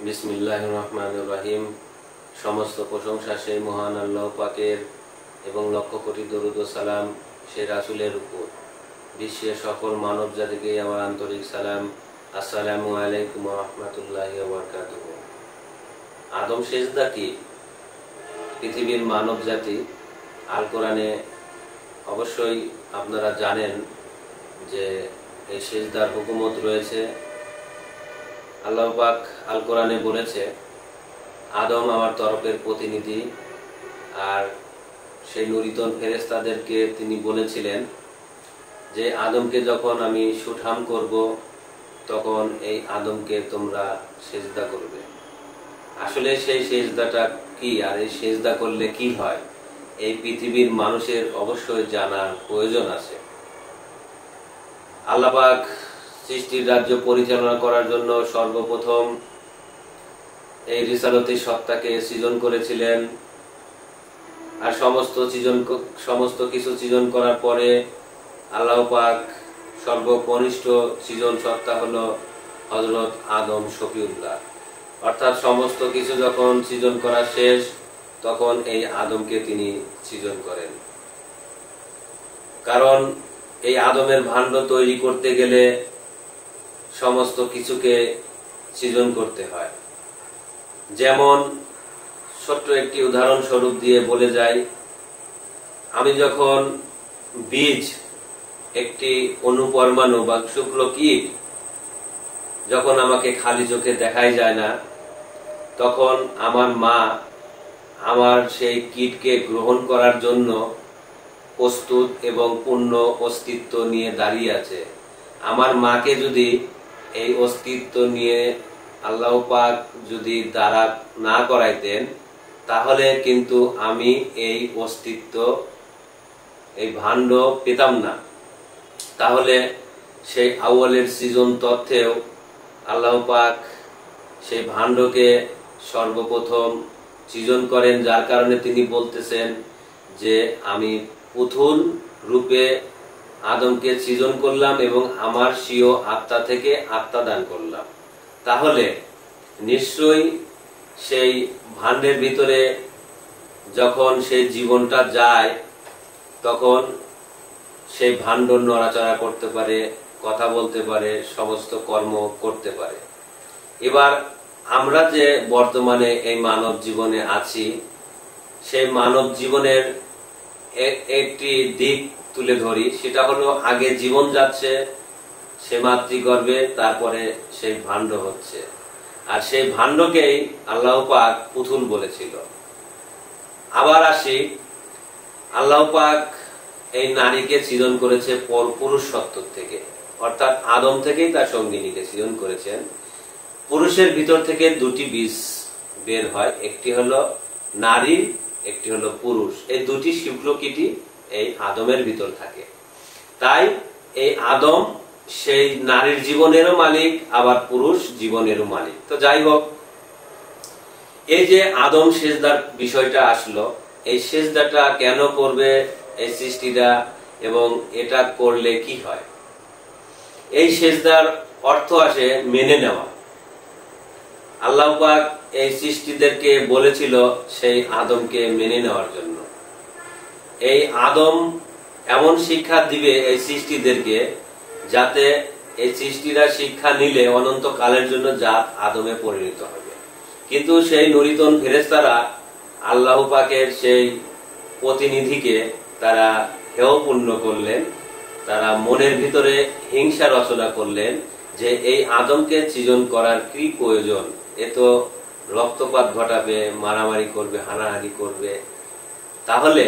বিসমিল্লাহির রহমানির রহিম। সমস্ত প্রশংসা সেই মহান আল্লাহ পাকের এবং লক্ষ কোটি দরুদ ও সালাম সেই রাসূলের উপর। বিশ্বের সকল মানব জাতিকে আমার আন্তরিক সালাম। আসসালামু আলাইকুম ওয়া রাহমাতুল্লাহি ওয়া বারাকাতুহু। আদম সেজদা কি? পৃথিবীর মানব জাতি আল কোরআনে অবশ্যই আপনারা জানেন যে এই সেজদার হুকুমত রয়েছে। আল্লাহ পাক আল কোরআনে বলেছে, আদম আমার তরফের প্রতিনিধি। আর সেই নুরিতন ফেরেশতাদেরকে তিনি বলেছিলেন যে আদমকে যখন আমি সুঠাম করব তখন এই আদমকে তোমরা সেজদা করবে। আসলে সেই সেজদাটা কি আর এই সেজদা করলে কি হয়, এই পৃথিবীর মানুষের অবশ্যই জানার প্রয়োজন আছে। আল্লাহ পাক সৃষ্টির রাজ্য পরিচালনা করার জন্য সর্বপ্রথম এই রিসালতি সত্তাকে সৃজন করেছিলেন। আর সমস্ত কিছু সৃজন করার পরে আল্লাহ পাক সর্বকনিষ্ঠ সৃজন সত্তা হলো হযরত আদম শফিউল্লাহ। অর্থাৎ সমস্ত কিছু যখন সৃজন করা শেষ তখন এই আদমকে তিনি সৃজন করেন। কারণ এই আদমের ভাণ্ড তৈরি করতে গেলে সমস্ত কিছুকে সৃজন করতে হয়। যেমন ছোট্ট একটি উদাহরণ স্বরূপ দিয়ে বলে যাই, আমি যখন বীজ, একটি অনুপরমাণু বা শুক্ল কীট যখন আমাকে খালি চোখে দেখাই যায় না, তখন আমার মা আমার সেই কীটকে গ্রহণ করার জন্য প্রস্তুত এবং পূর্ণ অস্তিত্ব নিয়ে দাঁড়িয়ে আছে। আমার মাকে যদি এই অস্তিত্ব নিয়ে আল্লাহ পাক যদি দাঁড়া না করাইতেন তাহলে কিন্তু আমি এই অস্তিত্ব, এই ভাণ্ড পেতাম না। তাহলে সেই আউয়ালের সৃজন তথ্যেও আল্লাহ পাক সেই ভাণ্ডকে সর্বপ্রথম সৃজন করেন, যার কারণে তিনি বলতেছেন যে আমি প্রথম রূপে আদমকে সৃজন করলাম এবং আমার স্বীয় আত্মা থেকে আত্মা দান করলাম। তাহলে নিশ্চয়ই সেই ভাণ্ডের ভিতরে যখন সেই জীবনটা যায় তখন সেই ভাণ্ড নড়াচড়া করতে পারে, কথা বলতে পারে, সমস্ত কর্ম করতে পারে। এবার আমরা যে বর্তমানে এই মানব জীবনে আছি, সেই মানব জীবনের একটি দিক তুলে ধরি। সেটা হলো আগে জীবন যাচ্ছে সে মাতৃগর্ভে, তারপরে সেই ভাণ্ড হচ্ছে। আর সেই ভাণ্ডকেই আল্লাহ পাক পুতুল বলেছিল। আবার আসি, আল্লাহ পাক এই নারীকে সৃজন করেছে পুরুষ সত্ত্ব থেকে, অর্থাৎ আদম থেকেই তার সঙ্গিনীকে সৃজন করেছেন। পুরুষের ভিতর থেকে দুটি বীজ বের হয়, একটি হলো নারী, একটি হলো পুরুষ। এই দুটি শুক্রকীটই এই আদমের ভিতর থাকে। তাই এই আদম সেই নারীর জীবনেরও মালিক, আবার পুরুষ জীবনেরও মালিক। তো যাই হোক, এই যে আদম সেজদার বিষয়টা আসলো, এই সেজদাটা কেন করবে এই সৃষ্টিটা এবং এটা করলে কি হয়? এই সেজদার অর্থ আসে মেনে নেওয়া। আল্লাহ পাক এই সৃষ্টিদেরকে বলেছিল সেই আদমকে মেনে নেওয়ার জন্য। এই আদম এমন শিক্ষা দিবে এই সৃষ্টিদেরকে যাতে এই সৃষ্টিরা শিক্ষা নিলে অনন্তকালের জন্য জাত আদমে পরিণত হবে। কিন্তু সেই নুরিতন ফেরেশতারা আল্লাহ পাকের সেই প্রতিনিধিকে তারা হেয়পূর্ণ করলেন। তারা মনের ভিতরে হিংসা রচনা করলেন যে এই আদমকে সৃজন করার কি প্রয়োজন, এ তো রক্তপাত ঘটাবে, মারামারি করবে, হানাহানি করবে। তাহলে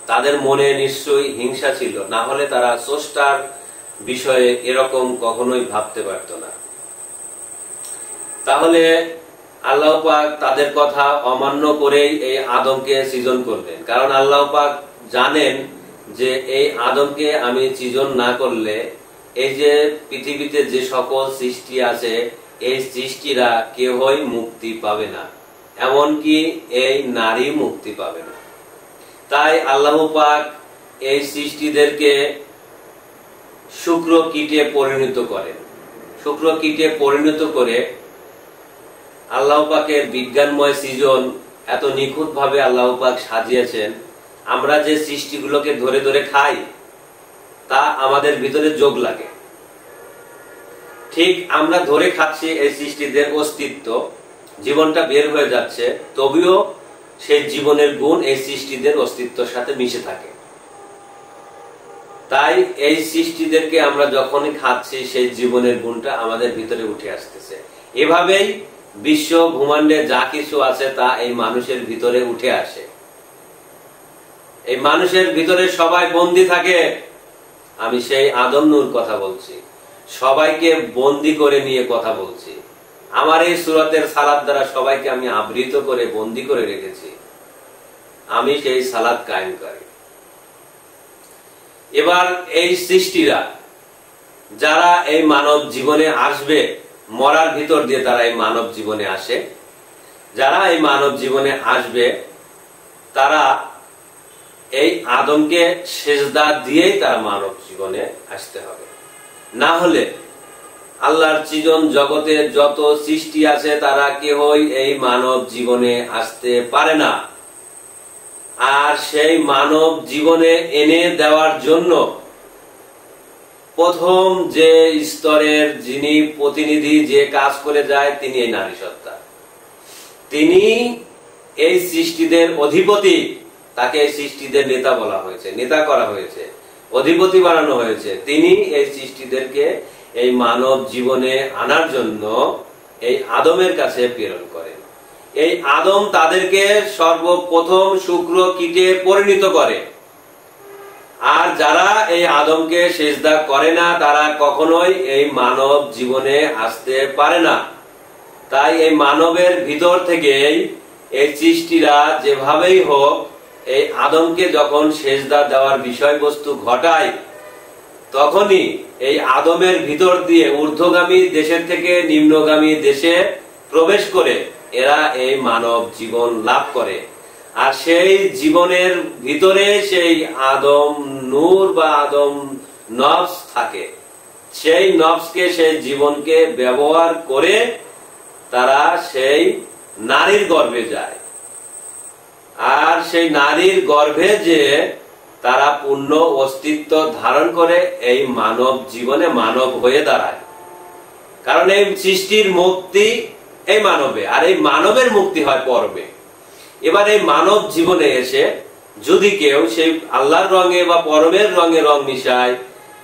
তাদের মনে নিশ্চয়ই হিংসা ছিল, না হলে তারা স্রষ্টার বিষয়ে এরকম কখনোই ভাবতে পারত না। তাহলে আল্লাহ পাক তাদের কথা অমান্য করেই এই আদমকে সৃজন করবেন। কারণ আল্লাহ পাক জানেন যে এই আদমকে আমি সৃজন না করলে এই যে পৃথিবীতে যে সকল সৃষ্টি আছে এই সৃষ্টিরা কেউই মুক্তি পাবে না, এমনকি এই নারী মুক্তি পাবে না। তাই আল্লাহ পাক এই সৃষ্টিদেরকে শুক্র কীটে পরিণত করেন। শুক্র কীটে পরিণত করে আল্লাহ পাকের বিজ্ঞানময় সৃজন এত নিখুঁত ভাবে আল্লাহ পাক সাজিয়েছেন, আমরা যে সৃষ্টিগুলোকে ধরে ধরে খাই তা আমাদের ভিতরে যোগ লাগে। ঠিক আমরা ধরে খাচ্ছি এই সৃষ্টিদের অস্তিত্ব, জীবনটা বের হয়ে যাচ্ছে, তবেও সেই জীবনের গুণ এই সৃষ্টিদের অস্তিত্বের সাথে মিশে থাকে। তাই এই সৃষ্টিদেরকে আমরা যখনই খাচ্ছি সেই জীবনের গুণটা আমাদের ভিতরে উঠে আসতেছে। এভাবেই বিশ্ব ব্রহ্মাণ্ডে যা কিছু আছে তা এই মানুষের ভিতরে উঠে আসে। এই মানুষের ভিতরে সবাই বন্দী থাকে। আমি সেই আদম নূর কথা বলছি, সবাইকে বন্দী করে নিয়ে কথা বলছি। আমার এই সূরাতের সালাত দ্বারা সবাইকে আমি আবৃত করে বন্দী করে রেখেছি। আমি সেই সালাত কায়েমকারী। এবার এই সৃষ্টিরা যারা এই মানব জীবনে আসবে, মরার ভিতর দিয়ে তারা এই মানব জীবনে আসে, যারা এই মানব জীবনে আসবে তারা এই আদমকে সেজদা দিয়েই তারা মানব জীবনে আসতে হবে। না হলে আল্লাহর সৃজন জগতে যত সৃষ্টি আছে তারা কেউই এই মানব জীবনে আসতে পারে না। আর সেই মানব জীবনে এনে দেওয়ার জন্য প্রথম যে স্তরের যিনি প্রতিনিধি, যে কাজ করে যায়, তিনি এই নারী সত্তা। তিনি এই সৃষ্টিদের অধিপতি, তাকে এই সৃষ্টিদের নেতা বলা হয়েছে, নেতা করা হয়েছে, অধিপতি বানানো হয়েছে। তিনি এই সৃষ্টিদেরকে এই মানব জীবনে আনার জন্য এই আদমের কাছে প্রেরণ করেন। এই আদম তাদেরকে সর্বপ্রথম শুক্র কীটে পরিণত করে। আর যারা এই আদমকে সিজদা করে না তারা কখনোই এই মানব জীবনে আসতে পারে না। তাই এই মানবের ভিতর থেকেই এই সৃষ্টিরা যেভাবেই হোক এই আদমকে যখন সিজদা দেওয়ার বিষয়বস্তু ঘটায়, তখনই এই আদমের ভিতর দিয়ে ঊর্ধ্বগামী দেশের থেকে নিম্নগামী দেশে প্রবেশ করে এরা এই মানব জীবন লাভ করে। আর সেই জীবনের ভিতরে সেই আদম নূর বা আদম নফস থাকে। সেই নফসকে, সেই জীবনকে ব্যবহার করে তারা সেই নারীর গর্ভে যায়। আর সেই নারীর গর্ভে যে তারা পূর্ণ অস্তিত্ব ধারণ করে এই মানব জীবনে মানব হয়ে দাঁড়ায়। কারণ এই সৃষ্টির মুক্তি এই মানবে, আর এই মানবের মুক্তি হয় পরবে। এবার এই মানব জীবনে এসে যদি কেউ সেই আল্লাহর রঙে বা পরমের রঙে রং মিশায়,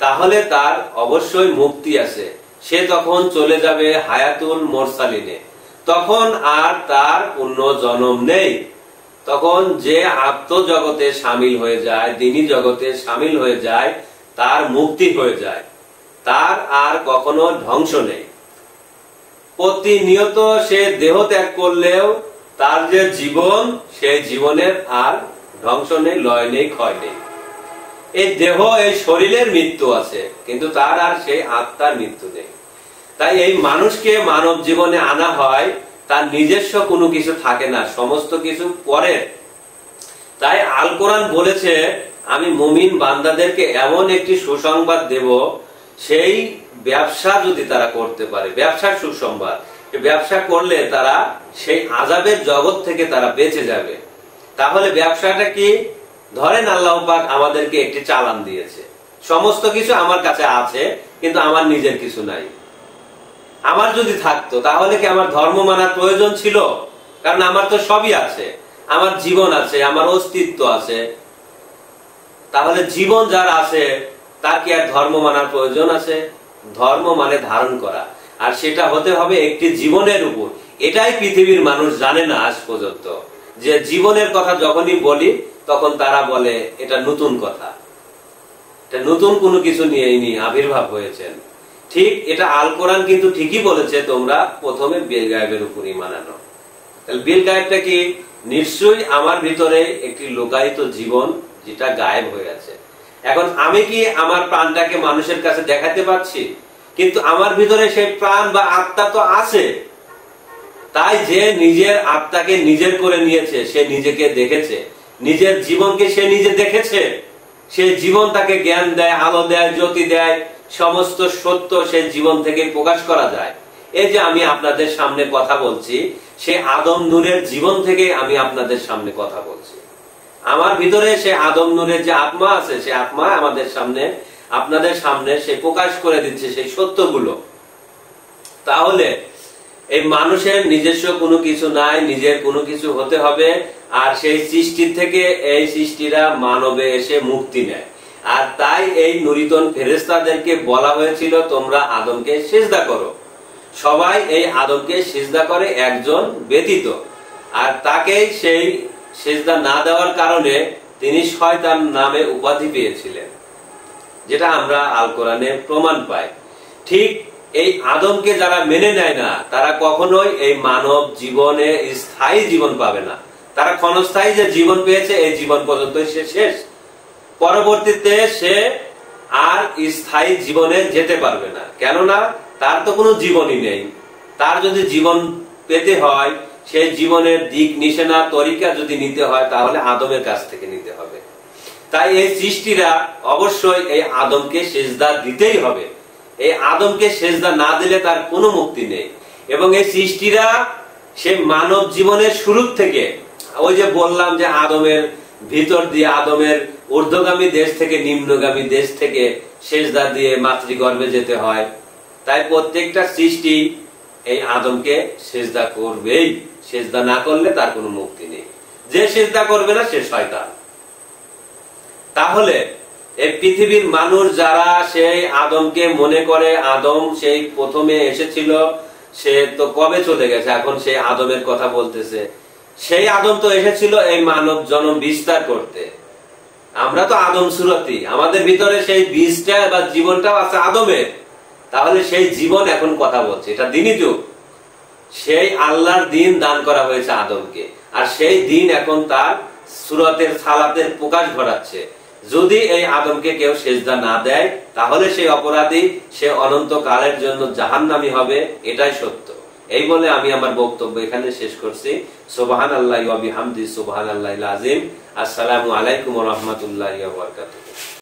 তাহলে তার অবশ্যই মুক্তি আছে। সে তখন চলে যাবে হায়াতুল মুরসালিনে। তখন আর তার পূর্ণ জন্ম নেই। তখন যে আত্মজগতে সামিল হয়ে যায়, দিনী জগতে সামিল হয়ে যায়, তার মুক্তি হয়ে যায়। তার আর কখনো ধ্বংস নেই। প্রতিনিয়ত সে দেহ ত্যাগ করলেও তার যে জীবন, সেই জীবনের আর ধ্বংস নেই, লয় নেই, ক্ষয় নেই। এই দেহ, এই শরীরের মৃত্যু আছে, কিন্তু তার আর সেই আত্মার মৃত্যু নেই। তাই এই মানুষকে মানব জীবনে আনা হয়, তার নিজস্ব কোনো কিছু থাকে না, সমস্ত কিছু পরের। তাই আল কোরআন বলেছে, আমি মুমিন বান্দাদেরকে এমন একটি সুসংবাদ দেব, সেই ব্যবসা যদি তারা করতে পারে, ব্যবসার সুসংবাদ, ব্যবসা করলে তারা সেই আযাবের জগৎ থেকে তারা বেঁচে যাবে। তাহলে ব্যবসাটা কি? ধরেন আল্লাহ পাক আমাদেরকে একটি চালান দিয়েছে, সমস্ত কিছু আমার কাছে আছে, কিন্তু আমার নিজের কিছু নাই। আমার যদি থাকতো তাহলে কি আমার ধর্ম মানার প্রয়োজন ছিল? কারণ আমার তো সবই আছে, আমার জীবন আছে, আমার অস্তিত্ব আছে। তাহলে জীবন যার আছে তার কি আর ধর্ম মানার প্রয়োজন আছে? ধর্ম মানে ধারণ করা, আর সেটা হতে হবে একটি জীবনের উপর। এটাই পৃথিবীর মানুষ জানে না আজ পর্যন্ত, যে জীবনের কথা যখনই বলি তখন তারা বলে এটা নতুন কথা, এটা নতুন কোনো কিছু নিয়ে আবির্ভাব হয়েছেন। ঠিক এটা আল কোরআন কিন্তু ঠিকই বলেছে, তোমরা প্রথমে বেল গায়েবের উপর ঈমান আনো। তাহলে বেল গায়েবটা কি? নিশ্চয়ই আমার ভিতরে একটি লোকায়িত জীবন যেটা গায়েব হয়ে আছে। এখন আমি কি আমার প্রাণটাকে মানুষের কাছে দেখাতে পারছি? কিন্তু আমার ভিতরে সেই প্রাণ বা আত্মা তো আছে। তাই যে নিজের আত্মাকে নিজের করে নিয়েছে, সে নিজেকে দেখেছে, নিজের জীবনকে সে নিজে দেখেছে। সে জীবন তাকে জ্ঞান দেয়, আলো দেয়, জ্যোতি দেয়, সমস্ত সত্য সেই জীবন থেকে প্রকাশ করা যায়। এই যে আমি আপনাদের সামনে কথা বলছি, সে আদম নূরের জীবন থেকে আমি আপনাদের সামনে কথা বলছি। আমার ভিতরে সে আদম নূরের যে আত্মা আছে, সে আত্মা আমাদের সামনে, আপনাদের সামনে সে প্রকাশ করে দিচ্ছে সেই সত্যগুলো। তাহলে এই মানুষের নিজস্ব কোনো কিছু নাই, নিজের কোনো কিছু হতে হবে, আর সেই সৃষ্টির থেকে এই সৃষ্টিরা মানবে এসে মুক্তি নেয়। আর তাই এই নুরিতন ফেরেশতাদেরকে বলা হয়েছিল তোমরা আদমকে সিজদা করো। সবাই এই আদমকে সিজদা করে একজন ব্যতীত, আর তাকে সেই সিজদা না দেওয়ার কারণে তিনি শয়তান নামে উপাধি পেয়েছিলেন, যেটা আমরা আল কোরআনে প্রমাণ পাই। ঠিক এই আদমকে যারা মেনে নেয় না, তারা কখনোই এই মানব জীবনে স্থায়ী জীবন পাবে না। তারা ক্ষণস্থায়ী যে জীবন পেয়েছে, এই জীবন পর্যন্ত সে শেষ, পরবর্তীতে সে আর স্থায়ী জীবনে যেতে পারবে না। কেননা তার তো কোনো জীবনই নেই। তার যদি জীবন পেতে হয়, সেই জীবনের দিক নিশানা তরিকা যদি নিতে হয়, তাহলে আদমের কাছ থেকে নিতে হবে। তাই এই সৃষ্টিরা অবশ্যই এই আদমকে সিজদা দিতেই হবে। এই আদমকে সিজদা না দিলে তার কোনো মুক্তি নেই। এবং এই সৃষ্টিরা সে মানব জীবনের শুরু থেকে, ওই যে বললাম যে আদমের ভিতর দিয়ে, আদমের ঊর্ধ্বগামী দেশ থেকে নিম্নগামী দেশ থেকে সিজদা দিয়ে মাতৃগর্ভে যেতে হয়। তাই প্রত্যেকটা সৃষ্টি এই আদমকে সিজদা করবেই। সিজদা না করলে তার কোনো মুক্তি নেই। যে সিজদা করবে না সে শয়তান। তাহলে এই পৃথিবীর মানুষ যারা সেই আদমকে মনে করে আদম সেই প্রথমে এসেছিল, সে তো কবে চলে গেছে, এখন সেই আদমের কথা বলতেছে। সেই আদম তো এসেছিল এই মানব জন্ম বিস্তার করতে। আমরা তো আদম সুরতি, আমাদের ভিতরে সেই বীজটা বা জীবনটাও আছে আদমের। তাহলে সেই জীবন এখন কথা বলছে, এটা দিনই যুগ। সেই আল্লাহর দিন দান করা হয়েছে আদমকে, আর সেই দিন এখন তার সুরতের সালাতের প্রকাশ ঘটাচ্ছে। যদি এই আদমকে কেউ সিজদা না দেয়, তাহলে সেই অপরাধী, সে অনন্ত কালের জন্য জাহান্নামী হবে, এটাই সত্য। এই বলে আমি আমার বক্তব্য এখানে শেষ করছি। সুবহানাল্লাহি ওয়া বিহামদিহি, সুবহানাল্লাহিল আযীম। আসসালামু আলাইকুম ওয়া রাহমাতুল্লাহি ওয়া বারাকাতুহু।